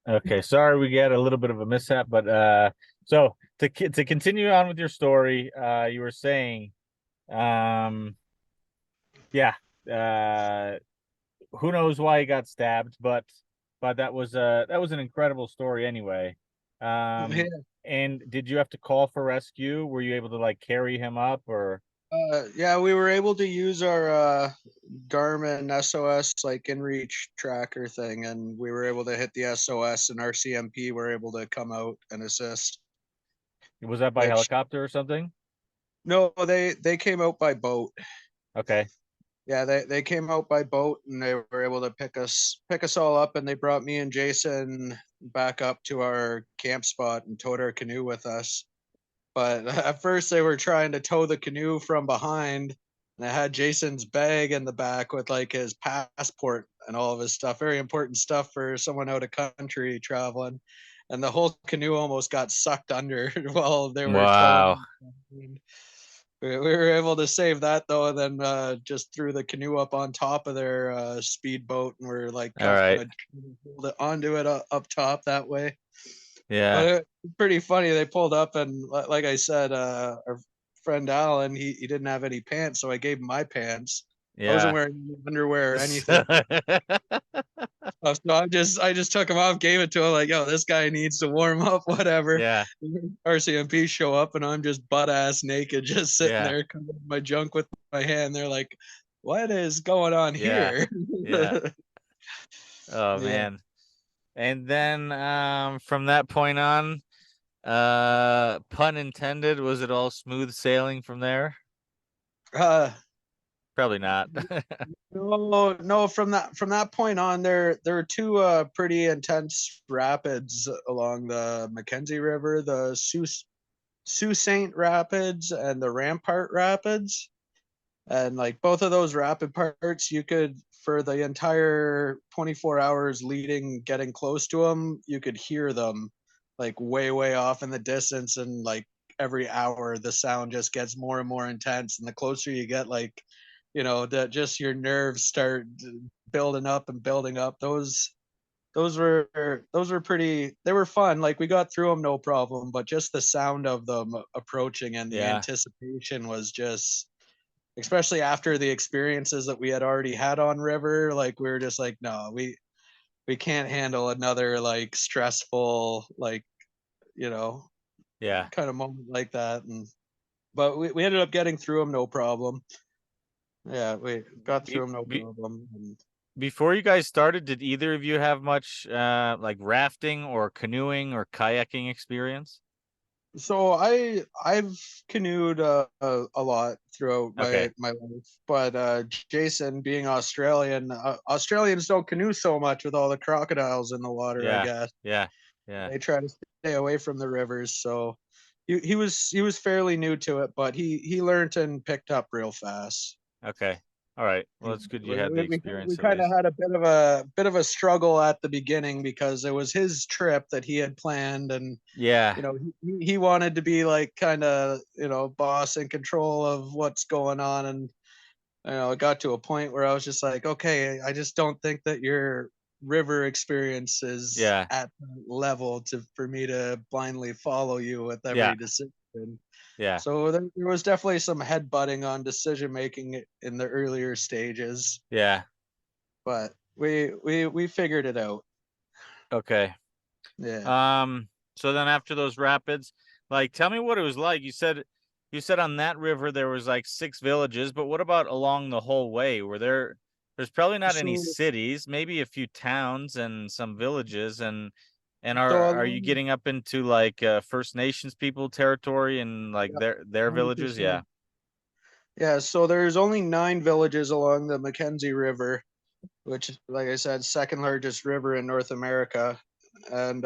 Okay, sorry we get a little bit of a mishap, but so to continue on with your story, you were saying, um, yeah, uh, who knows why he got stabbed, but that was an incredible story anyway. Yeah, And did you have to call for rescue? Were you able to like carry him up or yeah, we were able to use our Garmin SOS like InReach tracker thing, and we were able to hit the SOS, and our CMP were able to come out and assist. was that by Which helicopter or something? no, they came out by boat. Okay. Yeah, they came out by boat, and they were able to pick us all up, and they brought me and Jason back up to our camp spot and towed our canoe with us. But at first, they were trying to tow the canoe from behind, and I had Jason's bag in the back with like his passport and all of his stuff, very important stuff for someone out of country traveling. And the whole canoe almost got sucked under while they were Wow. towing. We were able to save that though, and then just threw the canoe up on top of their speedboat, and we're like All kind right. of hold it onto it up top that way. But Yeah. it's pretty funny. They pulled up, and like I said, our friend Alan, he didn't have any pants, so I gave him my pants. I wasn't Yeah. wearing any underwear or anything. So I just took him off, gave it to him, like, yo, this guy needs to warm up, whatever. Yeah. RCMP show up, and I'm just butt ass naked, just sitting Yeah. there, covering my junk with my hand. They're like, what is going on Yeah. here? Yeah. Oh Yeah. man. And then from that point on, pun intended, was it all smooth sailing from there? Uh, Probably not. No, no. From that point on, there were two pretty intense rapids along the Mackenzie River, the Sault Ste. Rapids and the Rampart Rapids, and like both of those rapid parts, you could for the entire 24 hours leading, getting close to them, you could hear them like way off in the distance, and like every hour the sound just gets more and more intense, and the closer you get, like that just your nerves start building up and building up. Those were pretty, they were fun, like we got through them no problem, but just the sound of them approaching and the Yeah. anticipation was just, especially after the experiences that we had already had on river, like we were just like, no, we can't handle another like stressful, like, you know Yeah. kind of moment like that. And but we ended up getting through them no problem. Yeah, we got Be, through them no be, problem. And before you guys started, did either of you have much like rafting or canoeing or kayaking experience? so I've canoed a lot throughout my Okay. my life, but Jason, being Australian, Australians don't canoe so much with all the crocodiles in the water, I Yeah. guess. Yeah. Yeah. They try to stay away from the rivers, so he was fairly new to it, but he learned and picked up real fast. Okay. All right. Well, Yeah. it's good you had the We experience at kind of least. had a bit of a struggle at the beginning because it was his trip that he had planned, and Yeah. he wanted to be like kind of boss in control of what's going on. And it got to a point where I was just like, okay, I just don't think that your river experience is Yeah. at that level to for me to blindly follow you with Yeah. every decision. Yeah. So there was definitely some headbutting on decision making in the earlier stages, Yeah. but we figured it out. Okay. Yeah. So then after those rapids, like tell me what it was like. You said on that river there was like six villages, but what about along the whole way? There's probably not any So cities, maybe a few towns and some villages and so are you along, getting up into like First Nations people territory and like yeah, their villages? Yeah. 100%. Yeah, so there's only 9 villages along the Mackenzie River, which, like I said, second largest river in North America. And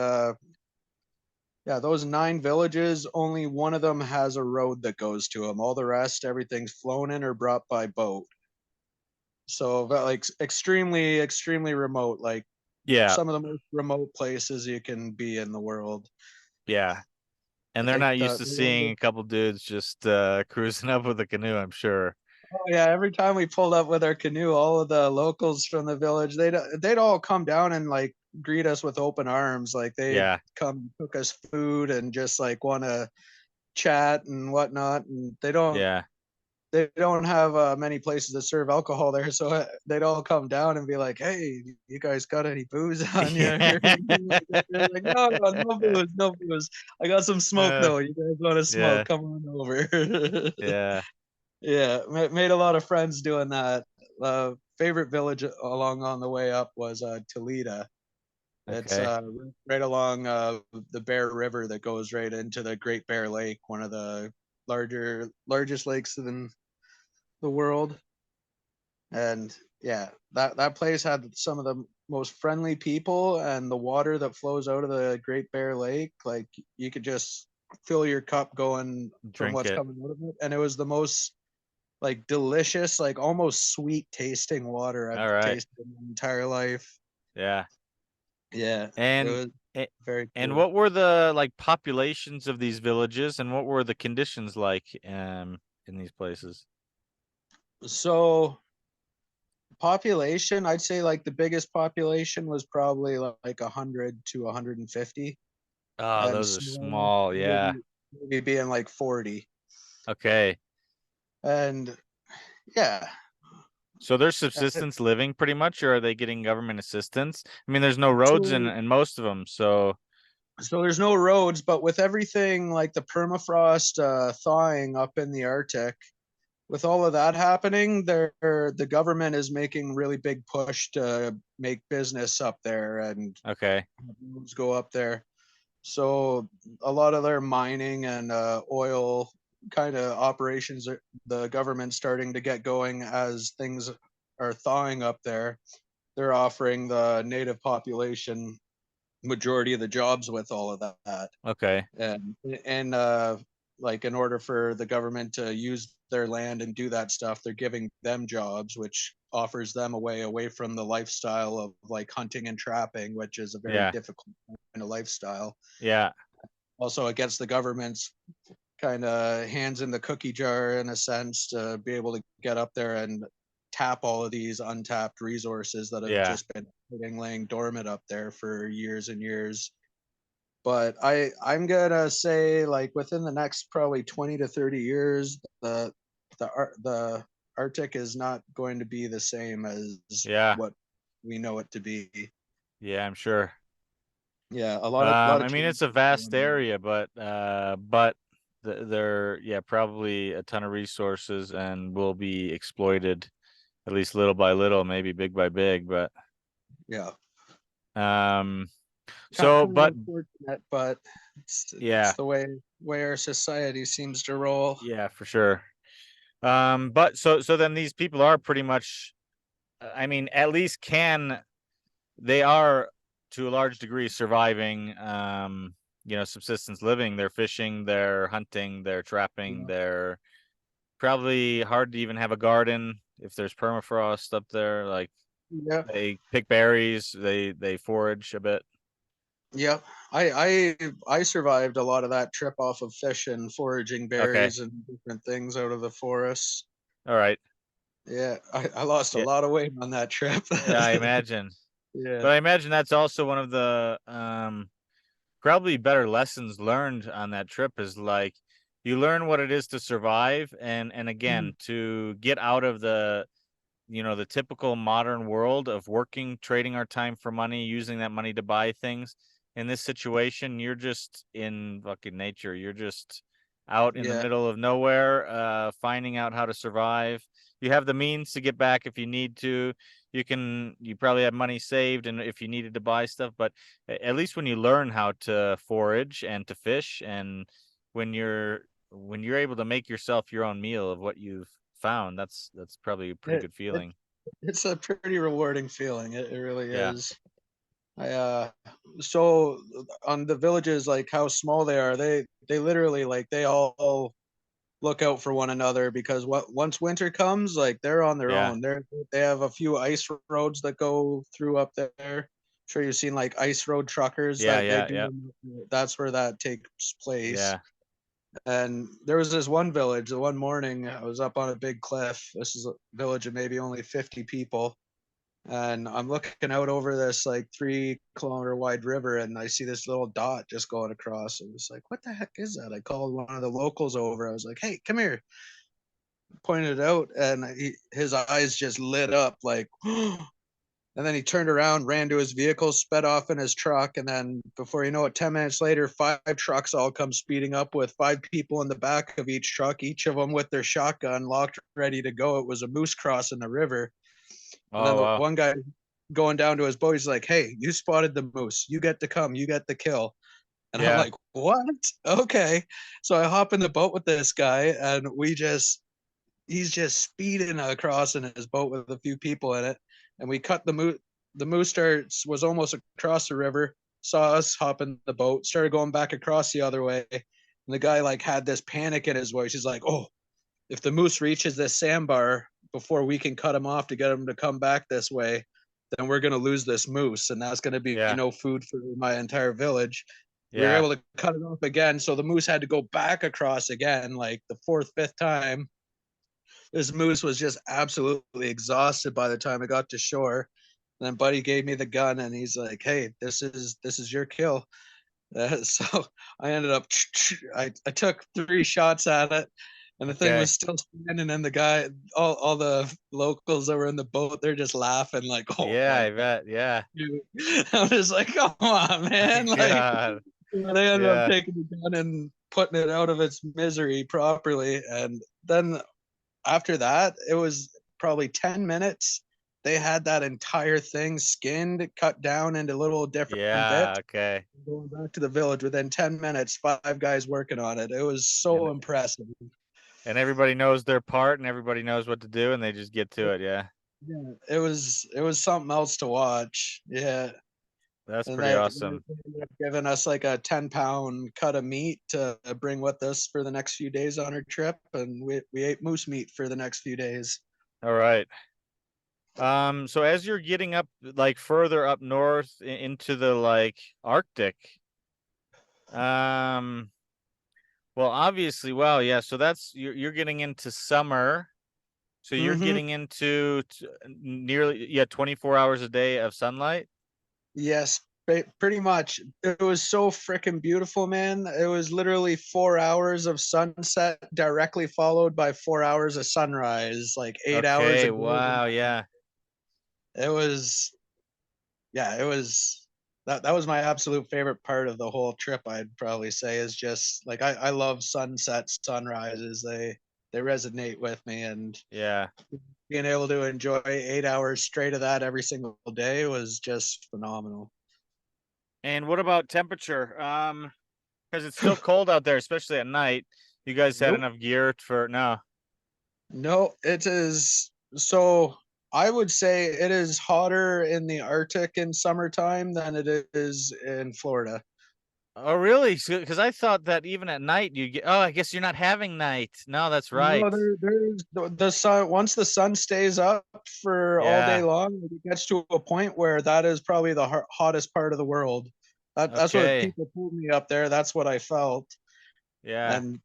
yeah, those 9 villages, only one of them has a road that goes to them. All the rest, everything's flown in or brought by boat. So, but like extremely remote, like Yeah. some of the most remote places you can be in the world. Yeah. And I they're think not used to the one seeing that a couple dudes just cruising up with a canoe, I'm sure. Oh yeah, every time we pulled up with our canoe, all of the locals from the village, they'd all come down and like greet us with open arms. Like they'd Yeah, come cook us food and just like want to chat and whatnot. And yeah. they don't have many places that serve alcohol there, so they'd all come down and be like, "Hey, you guys got any booze on you?" They're like, "No, no, no booze, no booze. I got some smoke Uh, though. You guys want to smoke? yeah, Come on over." yeah. Yeah, made a lot of friends doing that. Favorite village along on the way up was Toledo. It's Okay. right along the Bear River that goes right into the Great Bear Lake, one of the largest lakes in the world. And yeah, that place had some of the most friendly people, and the water that flows out of the Great Bear Lake, like you could just fill your cup going from Drink what's it. coming out of it, and it was the most like delicious, like almost sweet tasting water I've All right. tasted in my entire life. Yeah. Yeah, it And was a- very and cool. what were the like populations of these villages, and what were the conditions like in these places? So population, I'd say like the biggest population was probably like 100 to 150, Oh, and those are small small. Yeah. maybe being like 40. Okay. And yeah, So they're uh, subsistence living pretty much, or are they getting government assistance? I mean, there's no roads so in most of them, so so there's no roads, but with everything like the permafrost thawing up in the Arctic, with all of that happening, the government is making really big push to make business up there and okay. roads go up there. So a lot of their mining and oil kind of operations, the government's starting to get going as things are thawing up there. They're offering the native population majority of the jobs with all of that. Okay. And like in order for the government to use their land and do that stuff, they're giving them jobs, which offers them a way away from the lifestyle of like hunting and trapping, which is a very Yeah. difficult kind of lifestyle. Yeah. Also against the government's kind of hands in the cookie jar in a sense to be able to get up there and tap all of these untapped resources that have Yeah. just been laying dormant up there for years and years. But I'm gonna say like within the next probably 20 to 30 years, the Arctic is not going to be the same as Yeah. what we know it to be. Yeah, I'm sure. Yeah, a lot of I mean, change it's a going vast on. area, but there, yeah, probably a ton of resources and will be exploited at least little by little, maybe big by big, but Yeah, um, kind so, of but unfortunate, but it's yeah, the way our society seems to roll. yeah, for sure. But so then these people are pretty much, I mean, at least they are to a large degree surviving, subsistence living. They're fishing, they're hunting, they're trapping, Yeah, they're probably hard to even have a garden if there's permafrost up there. Like yeah, they pick berries, they forage a bit. yeah. I survived a lot of that trip off of fishing, foraging Okay. berries and different things out of the forest. All right. Yeah, I lost a Yeah, lot of weight on that trip. yeah, I imagine. Yeah, But I imagine that's also one of the probably better lessons learned on that trip is like you learn what it is to survive and mm, again to get out of the typical modern world of working, trading our time for money, using that money to buy things. In this situation, you're just in fucking nature. You're just out in the yeah, middle of nowhere, finding out how to survive. You have the means to get back if you need to. You probably have money saved and if you needed to buy stuff, but at least when you learn how to forage and to fish and when you're able to make yourself your own meal of what you've found, that's probably a pretty it, good it feeling. it's a pretty rewarding feeling. It really Yeah. is. I so on the villages, like how small they are, they literally like they all look out for one another because what once winter comes, like they're on their Yeah. own. They have a few ice roads that go through up there. Sure, you've seen like ice road truckers Yeah, that they yeah, yeah. do. That's where that takes place. Yeah. And there was this one village. The one morning, I was up on a big cliff. This is a village of maybe only 50 people, and I'm looking out over this like 3 kilometer wide river, and I see this little dot just going across. It was like, what the heck is that? I called one of the locals over. I was like, hey, come here. Pointed it out, and his eyes just lit up like, and then he turned around, ran to his vehicle, sped off in his truck, and then before you know it, 10 minutes later, 5 trucks all come speeding up with 5 people in the back of each truck, each of them with their shotgun locked, ready to go. It was a moose crossing the river. And then Oh, the wow. one guy going down to his boat, he's like, "Hey, you spotted the moose. You get to come. You get the kill." And I'm Yeah. like, "What? Okay." So I hop in the boat with this guy, and he's just speeding across in his boat with a few people in it, and we cut the moose. The moose was almost across the river, saw us hop in the boat, started going back across the other way, and the guy like had this panic in his voice. He's like, "Oh, if the moose reaches this sandbar before we can cut him off to get him to come back this way, then we're going to lose this moose, and that's going to be Yeah. no food for my entire village." We were Yeah. able to cut it off again, so the moose had to go back across again, like the fourth, fifth time. This moose was just absolutely exhausted by the time it got to shore. And then Buddy gave me the gun, and he's like, "Hey, this is your kill." So I ended up, I took 3 shots at it, and the thing Okay. was still standing. And the guy, all the locals that were in the boat, they're just laughing like, "Oh Yeah, my I bet. Yeah. god!" I'm just like, "Come on, man!" Like, God. they ended up Yeah. taking the gun and putting it out of its misery properly. And then after that, it was probably 10 minutes. They had that entire thing skinned, cut down into little different Yeah. bits, Okay. going back to the village within 10 minutes, 5 guys working on it. It was so And impressive. everybody knows their part and everybody knows what to do and they just get to it. Yeah. Yeah, it was something else to watch. Yeah. That's And pretty they awesome. ended up giving us like a 10-pound cut of meat to bring with us for the next few days on our trip. And we ate moose meat for the next few days. All right. So as you're getting up like further up north into the like Arctic, um, well, obviously, well, yeah, so that's you're getting into summer. So you're Mm-hmm. getting into nearly, yeah, 24 hours a day of sunlight. Yes, pretty much. It was so freaking beautiful, man. It was literally 4 hours of sunset directly followed by 4 hours of sunrise, like 8 hours Okay, of golden wow, hour. yeah. It was, yeah, it was that was my absolute favorite part of the whole trip. I'd probably say is just like I love sunsets, sunrises. They resonate with me, and Yeah. being able to enjoy 8 hours straight of that every single day was just phenomenal. And what about temperature? Because it's still cold out there, especially at night. You guys had Nope. enough gear for no. No, it is. So I would say it is hotter in the Arctic in summertime than it is in Florida. Oh, really? Because I thought that even at night you get. Oh, I guess you're not having night. No, that's right. No, there's the sun. Once the sun stays up for all day Yeah. long, it gets to a point where that is probably the hottest part of the world. That's what Okay. people told me up there. That's what I felt. Yeah. And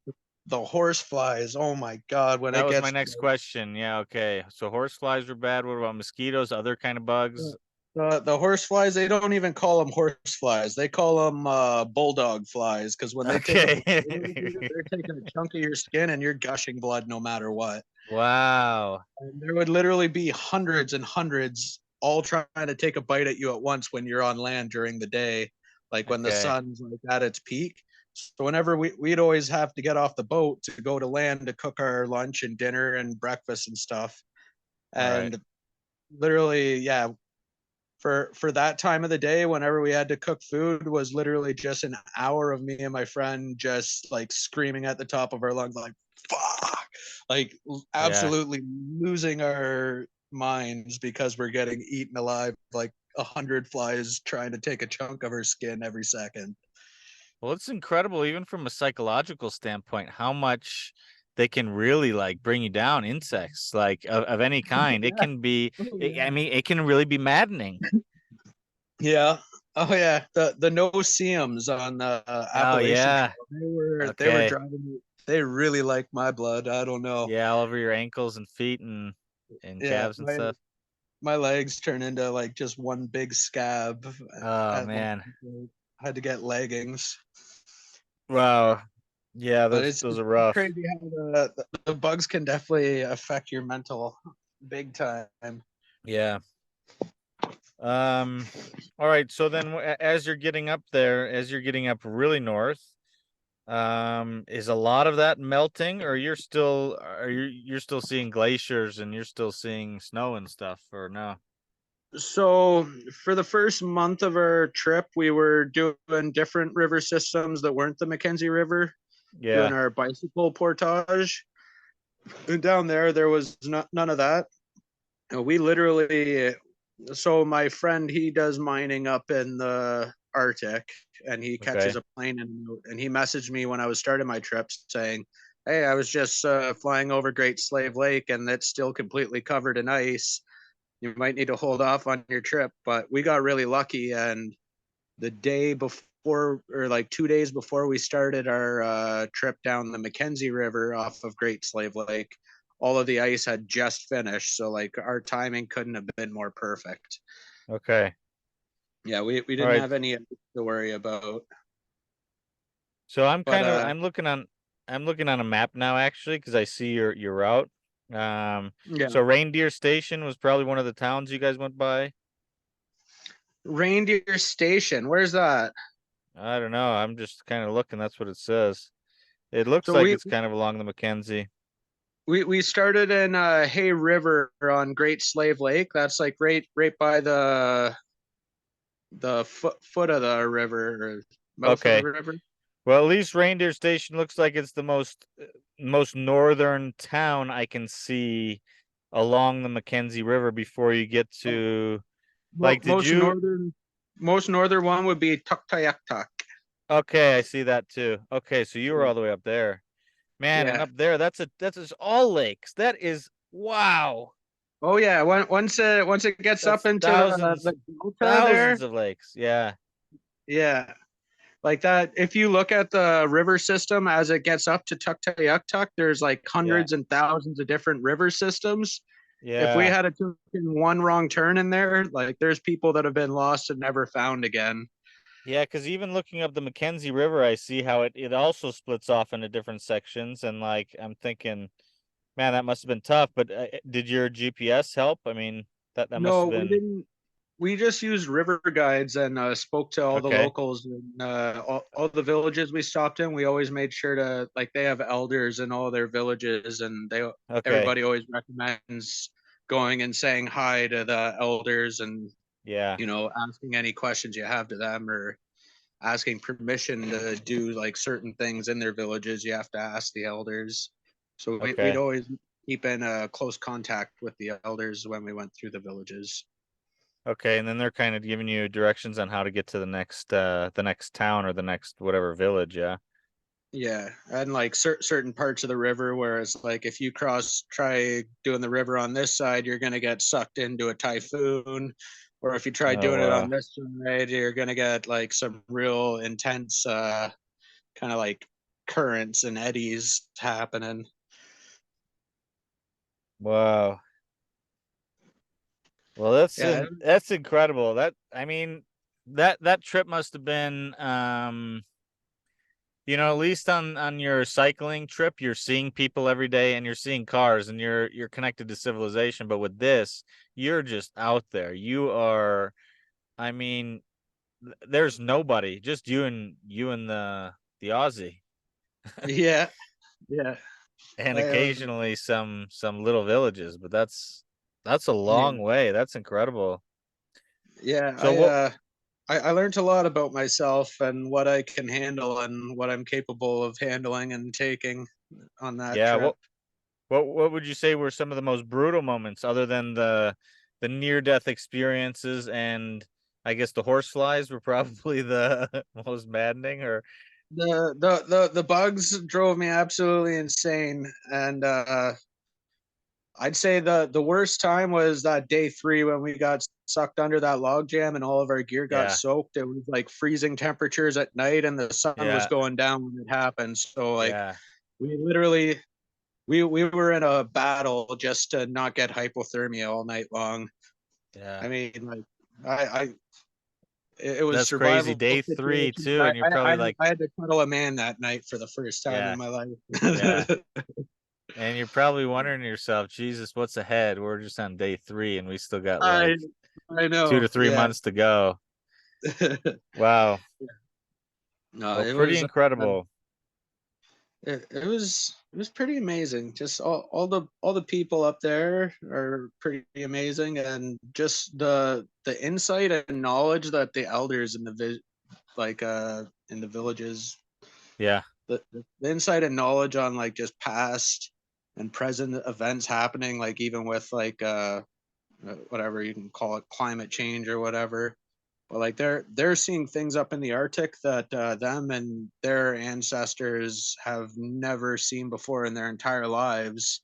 the horse flies. Oh my God! When That it was my gets next question. Yeah. Okay. So horse flies were bad. What about mosquitoes? Other kind of bugs? the horse flies, they don't even call them horse flies. They call them bulldog flies because when they take a Okay. bite out of you, they're taking a chunk of your skin and you're gushing blood no matter what. Wow. And there would literally be hundreds and hundreds all trying to take a bite at you at once when you're on land during the day, like when the Okay. sun's like at its peak. So whenever we'd always have to get off the boat to go to land to cook our lunch and dinner and breakfast and stuff. Right. And literally, yeah, for that time of the day whenever we had to cook food was literally just an hour of me and my friend just like screaming at the top of our lungs like fuck, like Yeah. absolutely losing our minds because we're getting eaten alive like 100 flies trying to take a chunk of our skin every second. Well, it's incredible, even from a psychological standpoint, how much they can really like bring you down. Insects, like of any kind, it Yeah. can be. Oh, I yeah. mean, it can really be maddening. Yeah, Oh yeah, the no-see-ums on the Oh Appalachian yeah. Trail. They were Okay. driving me. They really like my blood. I don't know. Yeah, all over your ankles and feet and Yeah, calves and stuff. my legs turn into like just one big scab Oh at one man. point. I had to get leggings. Wow. Yeah, But those it's are rough. crazy how the bugs can definitely affect your mental big time. Yeah. Um, all right. So then, as you're getting up there, as you're getting up really north, is a lot of that melting, or you're still seeing glaciers and you're still seeing snow and stuff, or no? So for the first month of our trip, we were doing different river systems that weren't the Mackenzie River, doing Yeah. our bicycle portage. And down there was none of that. We literally, so my friend, he does mining up in the Arctic, and he catches Okay. a plane, and he messaged me when I was starting my trip saying, "Hey, I was just flying over Great Slave Lake, and it's still completely covered in ice. You might need to hold off on your trip." But we got really lucky, and the day before, or like 2 days before we started our trip down the Mackenzie River off of Great Slave Lake, all of the ice had just finished. So like our timing couldn't have been more perfect. Okay. Yeah, we All didn't right. have any to worry about. So But I'm looking on a map now actually because I see your route. yeah, So Reindeer Station was probably one of the towns you guys went by. Reindeer Station, where's that? I don't know. I'm just kind of looking. That's what it says. It looks So like it's kind of along the Mackenzie. we started in Hay River on Great Slave Lake. That's like right by the foot of the river, or mouth of the Okay. river. Well, at least Reindeer Station looks like it's the most northern town I can see along the Mackenzie River before you get to like did Most you northern one would be Tuktoyaktuk. okay, I see that too. Okay, so you were all the way up there. Man, and Yeah. up there that's just all lakes. That is wow. Oh yeah. Once it gets up That's into thousands the delta thousands there, of lakes. Yeah. yeah, like that. If you look at the river system as it gets up to Tuktoyaktuk, there's like Yeah. hundreds and thousands of different river systems. If we Yeah. had taken one wrong turn in there, like there's people that have been lost and never found again. Yeah, because even looking up the Mackenzie River, I see how it also splits off into different sections, and like I'm thinking, man, that must have been tough. But did your GPS help? I mean, that must No, have we been didn't. We just used river guides and spoke to all the okay. locals and all the villages we stopped in. We always made sure to, like, they have elders in all their villages, and Okay, everybody always recommends going and saying hi to the elders, and yeah, asking any questions you have to them, or asking permission to do like certain things in their villages. You have to ask the elders. So we'd okay, always keep in close contact with the elders when we went through the villages. okay. And then they're kind of giving you directions on how to get to the next town or the next whatever village. Yeah. Yeah, and like certain parts of the river where it's like if you try doing the river on this side, you're gonna get sucked into a typhoon, or if you try Oh doing it on wow. this side, you're gonna get like some real intense kind of like currents and eddies happening. Wow. Well, Yeah, that's incredible. That I mean, that trip must have been at least on your cycling trip, you're seeing people every day and you're seeing cars and you're connected to civilization. But with this, you're just out there. You are, I mean, there's nobody, just you and the Aussie, yeah, yeah. and I, occasionally some little villages. But that's a yeah, long way. That's incredible. yeah. So what? I learned a lot about myself and what I can handle and what I'm capable of handling and taking on that Yeah, trip. what would you say were some of the most brutal moments other than the near death experiences and I guess the horse flies were probably the most maddening or The bugs drove me absolutely insane, and I'd say the worst time was that day 3 when we got sucked under that log jam and all of our gear got Yeah. soaked. It was like freezing temperatures at night and the sun was Yeah. going down when it happened. So like Yeah. we literally we were in a battle just to not get hypothermia all night long. Yeah. I mean, like I it was That's crazy. survival Day 3 situation. too, and you're probably like, I had to cuddle a man that night for the first time in yeah, my yeah. life. And you're probably wondering to yourself, Jesus, what's ahead? We're just on day 3 and we still got I like I 2 to know. 3 Yeah. months to go. Wow. No, Well, pretty incredible. it was pretty amazing. Just all the people up there are pretty amazing, and just the insight and knowledge that the elders in in the villages, Yeah. the insight and knowledge on like just past and present events happening, like even with whatever you can call it, climate change or whatever. But like they're seeing things up in the Arctic that them and their ancestors have never seen before in their entire lives.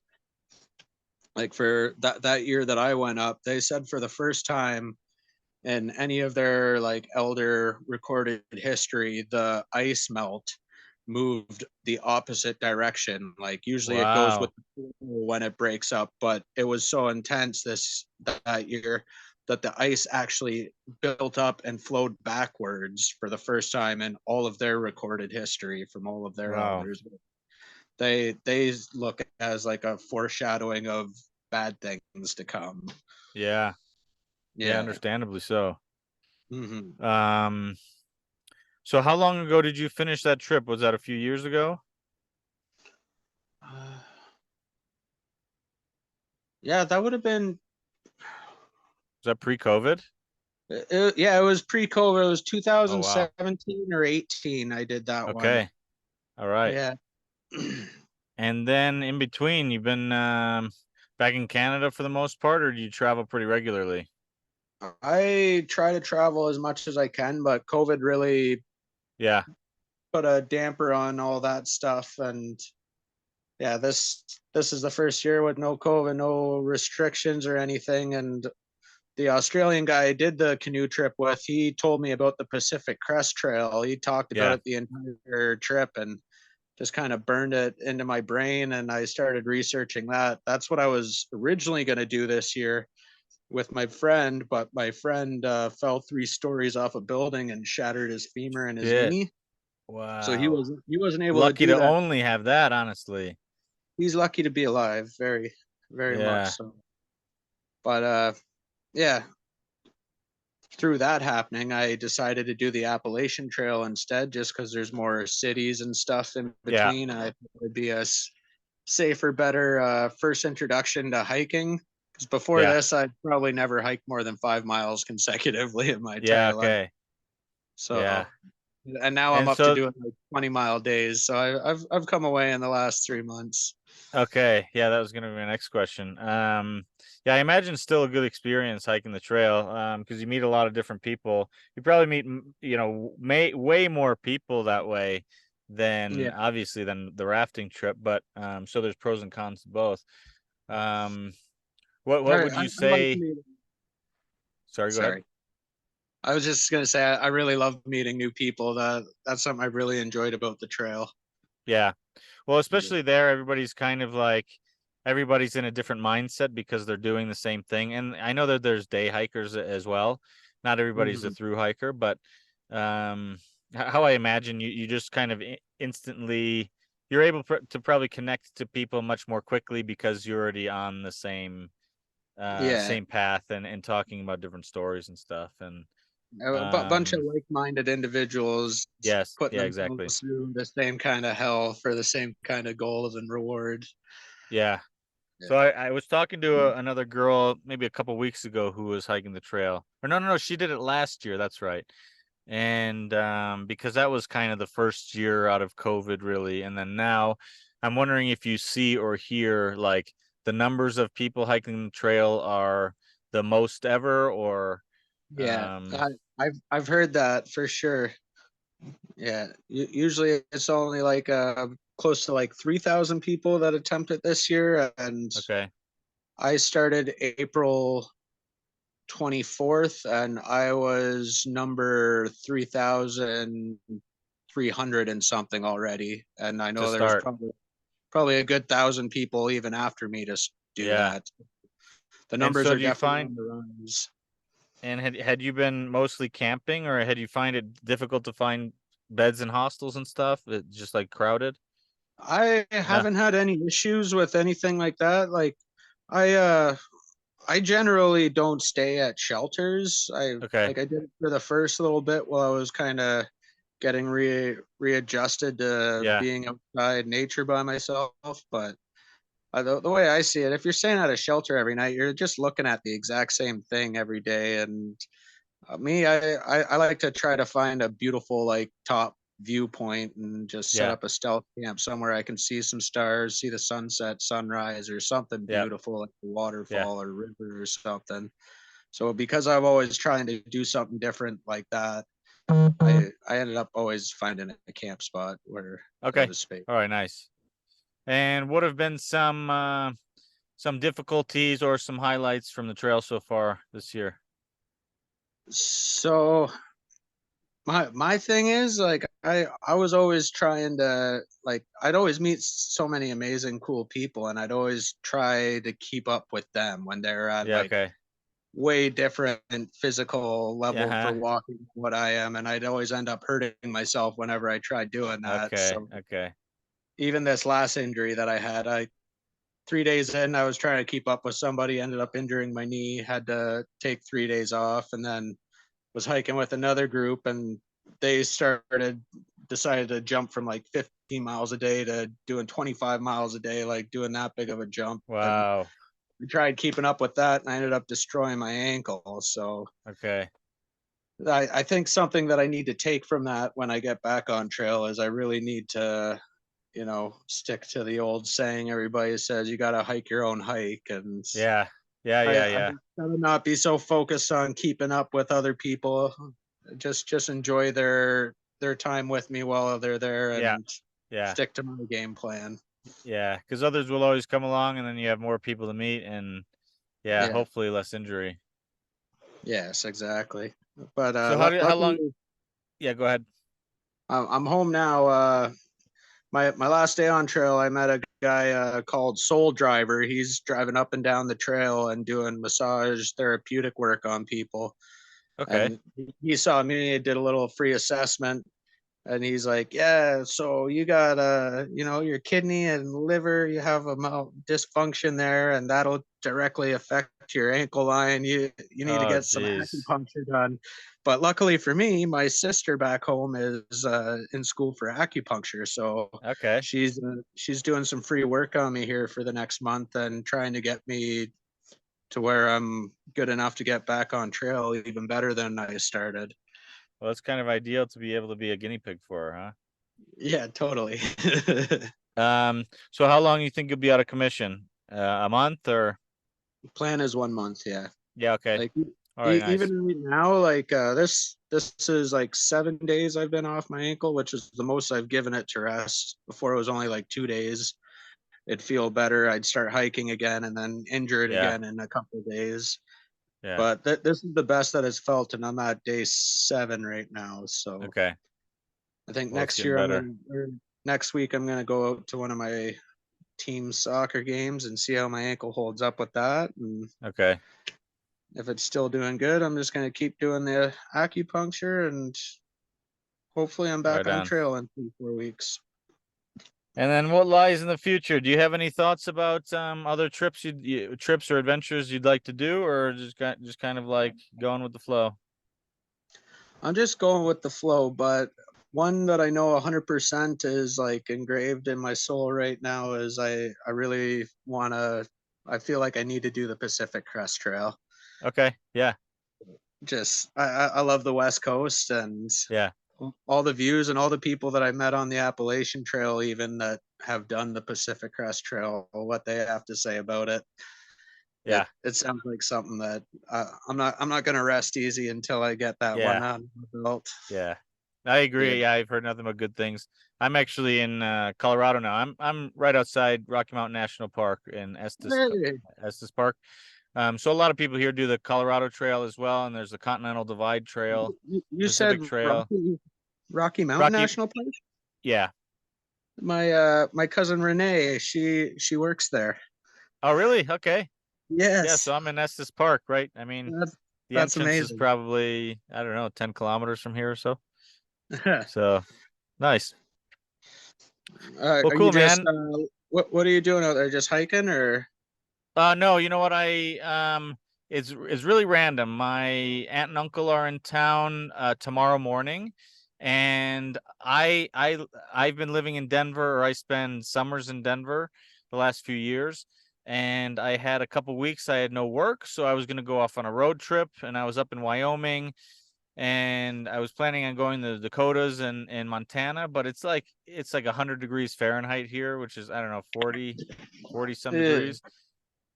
Like for that year that I went up, they said for the first time in any of their like elder recorded history, the ice melt moved the opposite direction. Like usually it goes with Wow. when it breaks up, but it was so intense that year that the ice actually built up and flowed backwards for the first time in all of their recorded history from all of their Wow. elders. They look as like a foreshadowing of bad things to come. Yeah. Yeah, Yeah. understandably so. Hmm. Um, so how long ago did you finish that trip? Was that a few years ago? Yeah, that would have been. Was that pre-COVID? Yeah, it was pre-COVID. It was Oh, wow. 2017 or 18. I did that one. Okay. All right. Yeah. And then in between, you've been back in Canada for the most part, or do you travel pretty regularly? I try to travel as much as I can, but COVID really Yeah. put a damper on all that stuff. And yeah, this is the first year with no COVID, no restrictions or anything. And the Australian guy I did the canoe trip with, he told me about the Pacific Crest Trail. He talked about Yeah. it the entire trip and just kind of burned it into my brain. And I started researching that. That's what I was originally going to do this year with my friend, but my friend fell 3 stories off a building and shattered his femur and his Shit. knee. So Wow. he wasn't able to Lucky do to that. only have that, honestly. He's lucky to be alive, very, very much Yeah. so. But yeah, through that happening, I decided to do the Appalachian Trail instead, just because there's more cities and stuff in Yeah. between. And I thought it would be a safer, better first introduction to hiking. Because before Yeah. this, I'd probably never hiked more than 5 miles consecutively in my Yeah. entire life. Okay. So, Yeah. and now I'm And up to so, doing like 20-mile days. So I've come away in the last 3 months. okay. Yeah, that was going to be my next question. Yeah, I imagine still a good experience hiking the trail, because you meet a lot of different people. You probably meet, way more people that way than Yeah, obviously than the rafting trip, but so there's pros and cons to both. Um, what would I you like say? meeting. Sorry, go ahead. Sorry, I was just gonna say I really love meeting new people. That's something I really enjoyed about the trail. Yeah. Well, Yeah. especially there, everybody's kind of like everybody's in a different mindset because they're doing the same thing. And I know that there's day hikers as well. Not everybody's a Mhm. through hiker, but how I imagine you just kind of instantly you're able to probably connect to people much more quickly because you're already on the Yeah, same path and talking about different stories and stuff. And a bunch of like-minded individuals yes, putting yeah, exactly. themselves through the same kind of hell for the same kind of goals and rewards. Yeah. So Yeah. I was talking to another girl maybe a couple weeks ago who was hiking the trail. Or no, she did it last year. That's right. And because that was kind of the first year out of COVID, really. And then now I'm wondering if you see or hear like the numbers of people hiking the trail are the most ever, or Yeah, um, I've heard that for sure. Yeah, usually it's only like close to like 3,000 people that attempt it this year, and okay, I started April 24th and I was number 3,300 and something already. And I to know there was start? probably a good 1,000 people even after me to do Yeah. that. The And numbers so are do you definitely find, on the rise. and had you been mostly camping, or had you find it difficult to find beds in hostels and stuff? It just like crowded? I No. haven't had any issues with anything like that. Like I uh I generally don't stay at shelters. Okay. I did it for the first little bit while I was kind of getting readjusted to Yeah. being outside nature by myself. But the way I see it, if you're staying at a shelter every night, you're just looking at the exact same thing every day. And I like to try to find a beautiful like top viewpoint and just set Yeah. up a stealth camp somewhere I can see some stars, see the sunset, sunrise, or something Yeah. beautiful like a Yeah. waterfall or river or something. So because I've always trying to do something different like that, I ended up always finding a camp spot where there Okay. was space. All right, nice. And what have been some difficulties or some highlights from the trail so far this year? So my thing is like I was always trying to like I'd always meet so many amazing cool people and I'd always try to keep up with them when they're at Yeah, like okay. way different physical level Yeah, for walking than what I am, and I'd always end up hurting myself whenever I tried doing that. okay, So okay. even this last injury that I had, I 3 days in, I was trying to keep up with somebody, ended up injuring my knee, had to take 3 days off, and then was hiking with another group, and they decided to jump from like 15 miles a day to doing 25 miles a day, like doing that big of a jump. And Wow. I tried keeping up with that, and I ended up destroying my ankle. So Okay. I think something that I need to take from that when I get back on trail is I really need to, stick to the old saying everybody says you got to hike your own hike. And Yeah. Yeah, I, yeah, I yeah. gotta not be so focused on keeping up with other people. Just enjoy their time with me while they're there Yeah. and Yeah. stick to my game plan. Yeah. Because others will always come along and then you have more people to meet and yeah, Yeah. hopefully less injury. Yes, exactly. But So how long, luckily, yeah, go ahead. I'm home now. My last day on trail, I met a guy called Soul Driver. He's driving up and down the trail and doing massage therapeutic work on people. Okay. And he saw me, did a little free assessment, and he's like, yeah, so you got your kidney and liver, you have a dysfunction there, and that'll directly affect your ankle line. You need to Oh, get some geez. acupuncture done. But luckily for me, my sister back home is in school for acupuncture, so Okay. she's doing some free work on me here for the next month and trying to get me to where I'm good enough to get back on trail even better than I started. Well, it's kind of ideal to be able to be a guinea pig for her, Yeah, totally. huh? So how long you think you'll be out of commission? A month or? Plan is 1 month, yeah. Yeah, okay. Like All right, even nice. right now, like this is like 7 days I've been off my ankle, which is the most I've given it to rest. Before it was only like 2 days. It'd feel better. I'd start hiking again and then injure it Yeah, again in a couple of days. yeah. But this is the best that it's felt, and I'm at day 7 right now. So Okay. I think Well, it's getting better. next week I'm gonna go out to one of my team soccer games and see how my ankle holds up with that. And Okay. if it's still doing good, I'm just gonna keep doing the acupuncture and hopefully I'm back Right on on. trail in 3 4 weeks. And then what lies in the future? Do you have any thoughts about other trips trips or adventures you'd like to do, or just kind of like going with the flow? I'm just going with the flow, but one that I know 100% is like engraved in my soul right now is I really want to. I feel like I need to do the Pacific Crest Trail. Okay. Yeah. Just I love the West Coast and Yeah. all the views and all the people that I met on the Appalachian Trail, even that have done the Pacific Crest Trail, what they have to say about it. Yeah. It sounds like something that I'm not gonna rest easy until I get that one Yeah. on the belt. Yeah. I Yeah, agree. Yeah, I've heard nothing but good things. I'm actually in Colorado now. I'm right outside Rocky Mountain National Park in Hey, Estes Park. So a lot of people here do the Colorado Trail as well, and there's the Continental Divide Trail, you said Pacific Trail. Rocky Mountain Rocky, National Park? yeah. My cousin Renee, she works there. Oh, really? Okay. Yeah, so Yes, I'm in Estes Park, right? I mean, that's the that's entrance is amazing. probably, I don't know, 10 kilometers from here or so. So nice. Well, Are you cool, just man. what are you doing out there? Just hiking or? No, you know what? It's really random. My aunt and uncle are in town tomorrow morning, and I've been living in Denver, or I spend summers in Denver the last few years, and I had a couple weeks I had no work, so I was gonna go off on a road trip, and I was up in Wyoming, and I was planning on going to the Dakotas and Montana, but it's like 100 degrees Fahrenheit here, which is, I don't know, 40 some Ew, degrees.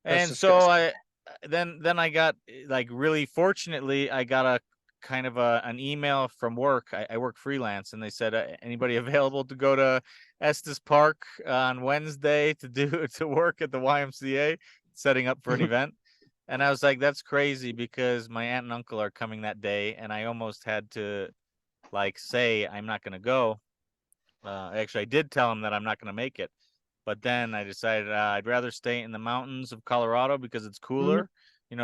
that's And so disgusting. then I got, like, really fortunately, I got a kind of an email from work. I work freelance, and they said, anybody available to go to Estes Park on Wednesday to do to work at the YMCA, setting up for an event. And I was like, that's crazy, because my aunt and uncle are coming that day, and I almost had to, like, say I'm not going to go. Actually, I did tell them that I'm not going to make it, but then I decided I'd rather stay in the mountains of Colorado because it's Mhm. cooler.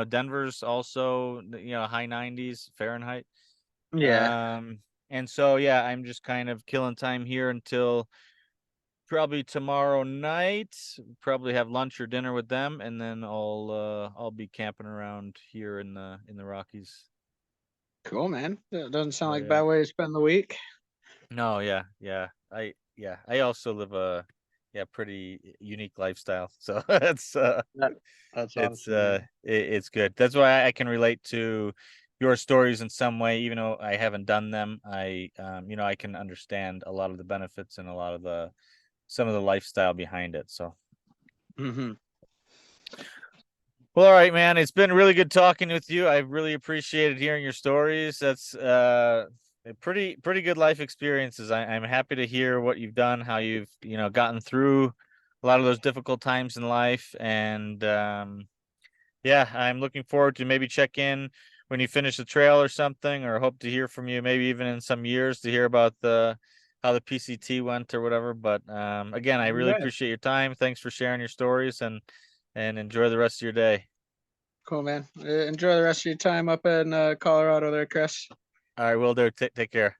Denver's also, high 90s Fahrenheit. Yeah, Um, and so, yeah, I'm just kind of killing time here until probably tomorrow night. Probably have lunch or dinner with them, and then I'll be camping around here in the Rockies. cool, man. That doesn't sound Oh, like a yeah. bad way to spend the week. No, yeah, yeah. I also live a, yeah, pretty unique lifestyle. So That, that's awesome, man. it's good. That's why I can relate to your stories in some way, even though I haven't done them. I can understand a lot of the benefits and a lot of the some of the lifestyle behind it. So, Hmm. well, all right, man. It's been really good talking with you. I really appreciated hearing your stories. That's pretty good life experiences. I'm happy to hear what you've done, how you've gotten through a lot of those difficult times in life, and yeah, I'm looking forward to maybe check in when you finish the trail or something, or hope to hear from you maybe even in some years to hear about the how the PCT went or whatever. But again, I really Yeah, appreciate your time. Thanks for sharing your stories, and enjoy the rest of your day. cool, man. Enjoy the rest of your time up in Colorado there, Chris. All right, will do. Take care.